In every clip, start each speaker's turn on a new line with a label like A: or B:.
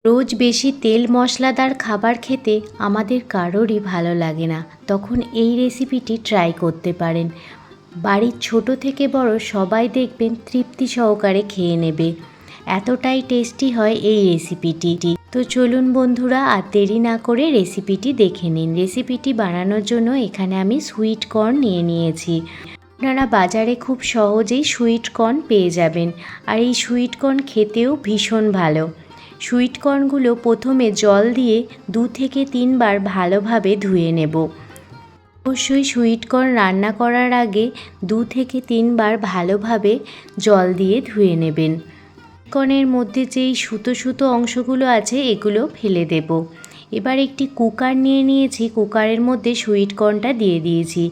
A: রোজ বেশি তেল মশলাদার খাবার খেতে আমাদের কারোরই ভালো লাগে না। তখন এই রেসিপিটি ট্রাই করতে পারেন। বাড়ির ছোট থেকে বড় সবাই দেখবেন তৃপ্তি সহকারে খেয়ে নেবে। এতটাই টেস্টি হয় এই রেসিপিটি। তো চলুন বন্ধুরা, আর দেরি না করে রেসিপিটি দেখে নিন। রেসিপিটি বানানোর জন্য এখানে আমি সুইট কর্ন নিয়ে নিয়েছি। আপনারা বাজারে খুব সহজেই সুইট কর্ন পেয়ে যাবেন, আর এই সুইট কর্ন খেতেও ভীষণ ভালো। সুইট কর্নগুলো প্রথমে জল দিয়ে 2 থেকে 3 বার ভালোভাবে ধুয়ে নেব। অবশ্যই সুইট কর্ন রান্না করার আগে 2 থেকে 3 বার ভালোভাবে জল দিয়ে ধুয়ে নেবেন। কর্নের মধ্যে যেই সুতো সুতো অংশগুলো আছে এগুলো ফেলে দেব। এবার একটি কুকার নিয়ে নিয়েছি, কুকারের মধ্যে সুইট কর্নটা দিয়ে দিয়েছি,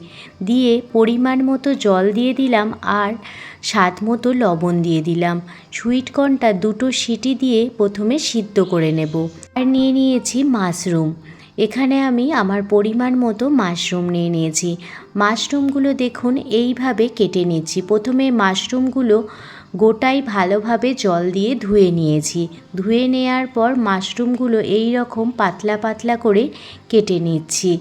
A: দিয়ে পরিমাণ মতো জল দিয়ে দিলাম আর স্বাদ মতো লবণ দিয়ে দিলাম। সুইট কর্নটা 2টো সিটি দিয়ে প্রথমে সিদ্ধ করে নেব। আর নিয়ে নিয়েছি মাশরুম। এখানে আমি আমার পরিমাণ মতো মাশরুম নিয়ে নিয়েছি। মাশরুমগুলো দেখুন এইভাবে কেটে নিচ্ছি। প্রথমে মাশরুমগুলো গোটাই ভালোভাবে জল দিয়ে ধুয়ে নিয়েছি। ধুয়ে নেওয়ার পর মাশরুমগুলো এই রকম পাতলা পাতলা করে কেটে নিচ্ছি।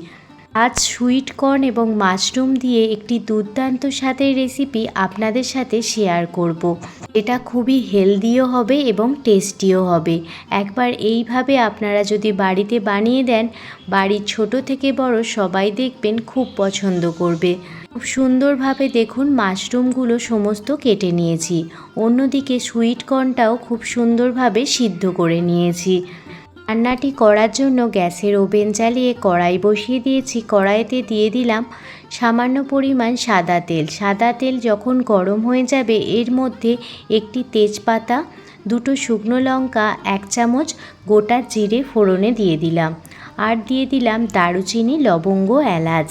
A: আজ সুইট কর্ন এবং মাশরুম দিয়ে একটি দুর্দান্ত স্বাদের রেসিপি আপনাদের সাথে শেয়ার করব। এটা খুবই হেলদিও হবে এবং টেস্টিও হবে। একবার এইভাবে আপনারা যদি বাড়িতে বানিয়ে দেন, বাড়ির ছোট থেকে বড় সবাই দেখবেন খুব পছন্দ করবে। খুব সুন্দরভাবে দেখুন মাশরুমগুলো সমস্ত কেটে নিয়েছি। অন্যদিকে সুইট কর্নটাও খুব সুন্দরভাবে সিদ্ধ করে নিয়েছি। রান্নাটি করার জন্য গ্যাসের ওভেন চালিয়ে কড়াই বসিয়ে দিয়েছি। কড়াইতে দিয়ে দিলাম সামান্য পরিমাণ সাদা তেল। সাদা তেল যখন গরম হয়ে যাবে এর মধ্যে একটি তেজপাতা, 2টো শুকনো লঙ্কা, 1 চামচ গোটা জিরে ফোড়নে দিয়ে দিলাম, আর দিয়ে দিলাম দারুচিনি, লবঙ্গ, এলাচ।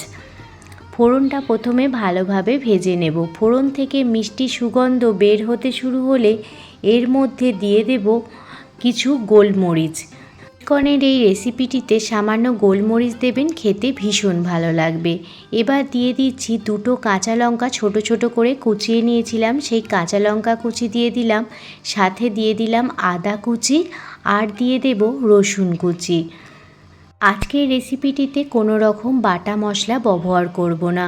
A: ফোড়নটা প্রথমে ভালোভাবে ভেজে নেব। ফোড়ন থেকে মিষ্টি সুগন্ধ বের হতে শুরু হলে এর মধ্যে দিয়ে দেব কিছু গোলমরিচ। কর্নের এই রেসিপিটিতে সামান্য গোলমরিচ দেবেন, খেতে ভীষণ ভালো লাগবে। এবার দিয়ে দিচ্ছি 2টো কাঁচা লঙ্কা ছোট ছোট করে কুচিয়ে নিয়েছিলাম, সেই কাঁচা লঙ্কা কুচি দিয়ে দিলাম। সাথে দিয়ে দিলাম আদা কুচি, আর দিয়ে দেব রসুন কুচি। আজকের রেসিপিটিতে কোনো রকম বাটা মশলা ব্যবহার করব না।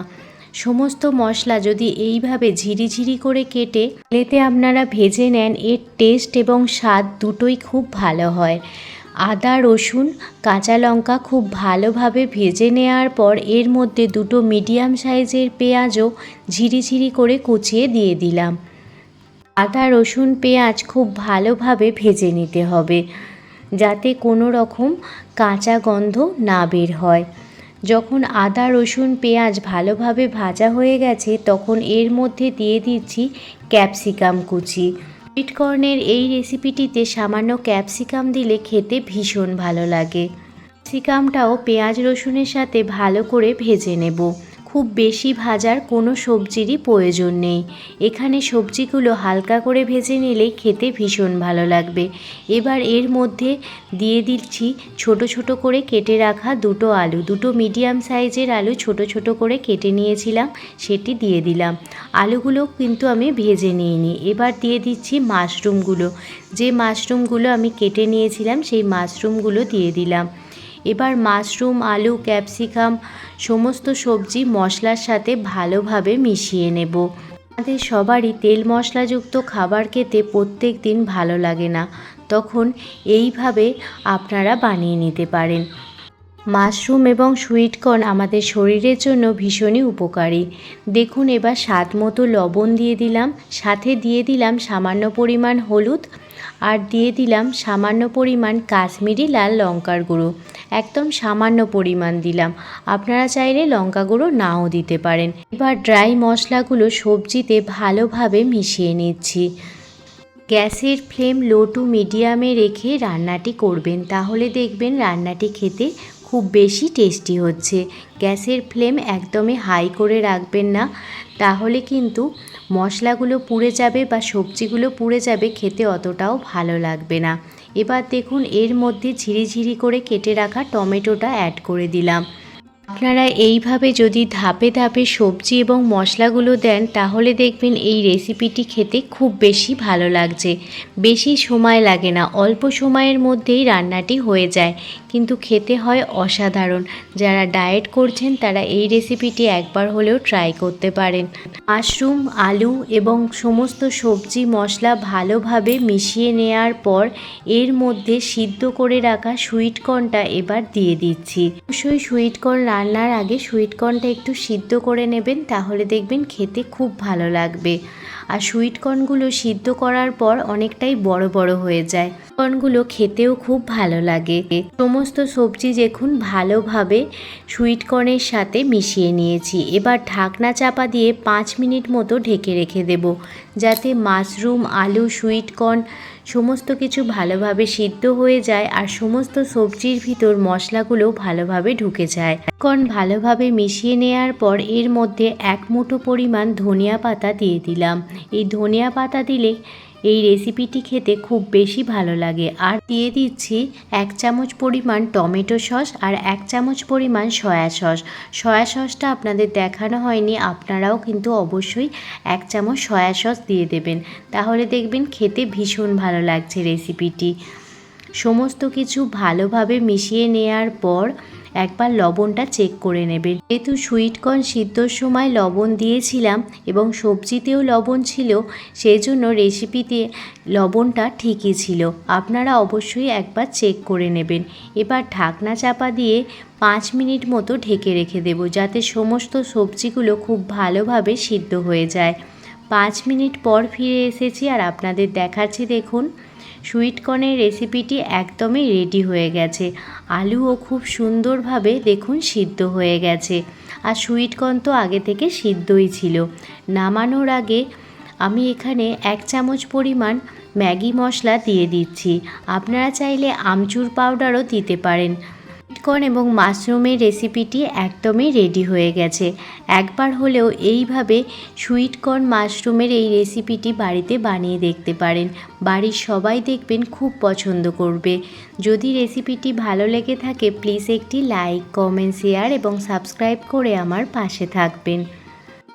A: সমস্ত মশলা যদি এইভাবে ঝিরিঝিরি করে কেটে তেলেতে আপনারা ভেজে নেন, এর টেস্ট এবং স্বাদ দুটোই খুব ভালো হয়। আদা, রসুন, কাঁচা লঙ্কা খুব ভালোভাবে ভেজে নেওয়ার পর এর মধ্যে 2টো মিডিয়াম সাইজের পেঁয়াজও ঝিরিঝিরি করে কুচিয়ে দিয়ে দিলাম। আদা, রসুন, পেঁয়াজ খুব ভালোভাবে ভেজে নিতে হবে, যাতে কোনো রকম কাঁচা গন্ধ না বের হয়। যখন আদা, রসুন, পেঁয়াজ ভালোভাবে ভাজা হয়ে গেছে তখন এর মধ্যে দিয়ে দিচ্ছি ক্যাপসিকাম কুচি। সুইট কর্নের এই রেসিপিটিতে সামান্য ক্যাপসিকাম দিলে খেতে ভীষণ ভালো লাগে। ক্যাপসিকামটাও পেঁয়াজ রসুনের সাথে ভালো করে ভেজে নেব। খুব বেশি ভাজার কোনো সবজিরই প্রয়োজন নেই। এখানে সবজিগুলো হালকা করে ভেজে নিলেই খেতে ভীষণ ভালো লাগবে। এবার এর মধ্যে দিয়ে দিচ্ছি ছোট ছোট করে কেটে রাখা 2টো আলু। 2টো মিডিয়াম সাইজের আলু ছোট ছোট করে কেটে নিয়েছিলাম, সেটি দিয়ে দিলাম। আলুগুলো কিন্তু আমি ভেজে নিইনি। এবার দিয়ে দিচ্ছি মাশরুমগুলো। যে মাশরুমগুলো আমি কেটে নিয়েছিলাম সেই মাশরুমগুলো দিয়ে দিলাম। এবার মাশরুম, আলু, ক্যাপসিকাম সমস্ত সবজি মশলার সাথে ভালোভাবে মিশিয়ে নেব। আমাদের সবারই তেল মশলাযুক্ত খাবার খেতে প্রত্যেক দিন ভালো লাগে না, তখন এইভাবে আপনারা বানিয়ে নিতে পারেন। মাশরুম এবং সুইট কর্ন আমাদের শরীরের জন্য ভীষণই উপকারী। দেখুন এবার স্বাদ মতো লবণ দিয়ে দিলাম, সাথে দিয়ে দিলাম সামান্য পরিমাণ হলুদ, আর দিয়ে দিলাম সামান্য পরিমাণ কাশ্মীরি লাল লঙ্কার গুঁড়ো। একদম সামান্য পরিমাণ দিলাম, আপনারা চাইলে লঙ্কা গুঁড়ো নাও দিতে পারেন। এবার ড্রাই মশলাগুলো সবজিতে ভালোভাবে মিশিয়ে নিচ্ছি। গ্যাসের ফ্লেম লো টু মিডিয়ামে রেখে রান্নাটি করবেন, তাহলে দেখবেন রান্নাটি খেতে খুব বেশি টেস্টি হচ্ছে। গ্যাসের ফ্লেম একদমই হাই করে রাখবেন না, তাহলে কিন্তু মশলাগুলো পুড়ে যাবে বা সবজিগুলো পুড়ে যাবে, খেতে অতটাও ভালো লাগবে না। এবার দেখুন এর মধ্যে ঝিরিঝিরি করে কেটে রাখা টমেটোটা অ্যাড করে দিলাম। আপনারা এইভাবে যদি ধাপে ধাপে সবজি এবং মশলাগুলো দেন তাহলে দেখবেন এই রেসিপিটি খেতে খুব বেশি ভালো লাগছে। বেশি সময় লাগে না, অল্প সময়ের মধ্যেই রান্নাটি হয়ে যায়, কিন্তু খেতে হয় অসাধারণ। যারা ডায়েট করছেন তারা এই রেসিপিটি একবার হলেও ট্রাই করতে পারেন। মাশরুম, আলু এবং সমস্ত সবজি মশলা ভালোভাবে মিশিয়ে নেওয়ার পর এর মধ্যে সিদ্ধ করে রাখা সুইট কর্নটা এবার দিয়ে দিচ্ছি। অবশ্যই সুইট কর্ন রান্নার আগে সুইট কর্নটা একটু সিদ্ধ করে নেবেন, তাহলে দেখবেন খেতে খুব ভালো লাগবে। আর সুইট কর্নগুলো সিদ্ধ করার পর অনেকটাই বড় বড় হয়ে যায়, কর্নগুলো খেতেও খুব ভালো লাগে। সমস্ত সবজি দেখুন ভালোভাবে সুইট কর্নের সাথে মিশিয়ে নিয়েছি। এবার ঢাকনা চাপা দিয়ে 5 মিনিট মতো ঢেকে রেখে দেব, যাতে মাশরুম, আলু, সুইট কর্ন সমস্ত কিছু ভালোভাবে সিদ্ধ হয়ে যায় আর সমস্ত সবজির ভিতর মশলাগুলো ভালোভাবে ঢুকে যায়। কর্ন ভালোভাবে মিশিয়ে নেওয়ার পর এর মধ্যে 1 মুঠো পরিমাণ ধনিয়া পাতা দিয়ে দিলাম। এই ধনিয়া পাতা দিলে এই রেসিপিটি খেতে খুব বেশি ভালো লাগে। আর দিয়ে দিচ্ছি 1 চামচ পরিমাণ টমেটো সস আর 1 চামচ পরিমাণ সয়া সস। সয়া সসটা আপনাদের দেখানো হয়নি, আপনারাও কিন্তু অবশ্যই 1 চামচ সয়া সস দিয়ে দেবেন, তাহলে দেখবেন খেতে ভীষণ ভালো লাগছে রেসিপিটি। সমস্ত কিছু ভালোভাবে মিশিয়ে নেওয়ার পর একবার লবণটা চেক করে নেবেন। যেহেতু সুইট কর্ন সিদ্ধর সময় লবণ দিয়েছিলাম এবং সবজিতেও লবণ ছিল, সেই জন্য রেসিপিতে লবণটা ঠিকই ছিল। আপনারা অবশ্যই একবার চেক করে নেবেন। এবার ঢাকনা চাপা দিয়ে 5 মিনিট মতো ঢেকে রেখে দেব, যাতে সমস্ত সবজিগুলো খুব ভালোভাবে সিদ্ধ হয়ে যায়। 5 মিনিট পর ফিরে এসেছি আর আপনাদের দেখাচ্ছি, দেখুন সুইট কর্নের রেসিপিটি একদমই রেডি হয়ে গেছে। আলুও খুব সুন্দরভাবে দেখুন সিদ্ধ হয়ে গেছে, আর সুইট কর্ন তো আগে থেকে সিদ্ধই ছিল। নামানোর আগে আমি এখানে 1 চামচ পরিমাণ ম্যাগি মশলা দিয়ে দিচ্ছি। আপনারা চাইলে আমচুর পাউডারও দিতে পারেন। সুইট কর্ন এবং মাশরুমের রেসিপিটি একদমই রেডি হয়ে গেছে। একবার হলেও এইভাবে সুইট কর্ন মাশরুমের এই রেসিপিটি বাড়িতে বানিয়ে দেখতে পারেন। বাড়ির সবাই দেখবেন খুব পছন্দ করবে। যদি রেসিপিটি ভালো লেগে থাকে প্লিজ একটি লাইক, কমেন্ট, শেয়ার এবং সাবস্ক্রাইব করে আমার পাশে থাকবেন।